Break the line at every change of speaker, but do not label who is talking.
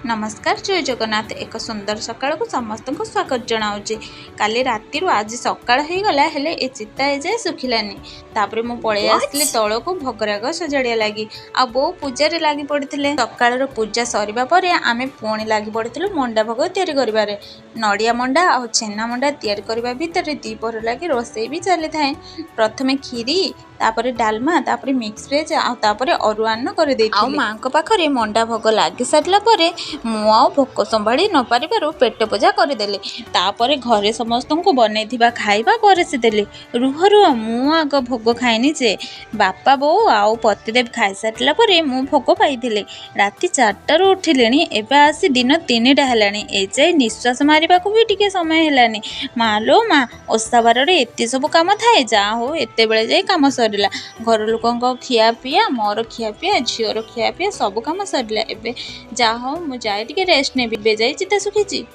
नमस्कार जय जगन्नाथ। एक सुंदर सकाळ को समस्त को स्वागत जनाऊँगी। काली राति आज सकाळ हो गला हेले ए चिता ए जाए सुखिलानी। तापर मु पळै आसली तळ को भोगराग सजाड़िया लगी आ बो पूजा लगी पड़ते। सकाळ पूजा सरिबा परे आमे पुणी लगी पड़िलु मंडा भोग तैयारी करिबारे। नड़िया मंडा आ छेना मंडा तैयारी करबा भितर दीपर लगी रोसई भी चली थाए। प्रथमे खीरी तापर डालमा तापर मिक्स वेज आपर अरुआन्न कर दे माँ को पाखरे मंडा भोग लगी सारा पर मु भोक संभाड़ी न पार पेट पूजा करदेली। तापर घरे समस्त को बनई खाइबा परसीदेली। रुह रुह मु आग भोग खाइनी जे बापा बो आउ पतिदेव खाई सारा पर मु भोग पाई। राति 4टारू उठिले एवं आसी दिन 3टा है एजाए निश्वास मारिबा को भी टिके समय है। माँ लो माँ ओषा बार एत सब कम थाए जा हो एत बेले जाए कम सरला। घर लोक खिया पिया मोर खिया पिया झीर खिया पिया सब कम सरला। एबे जा हो मु जाए टिके रेस्ट नेबी। जाए चिता सुखी।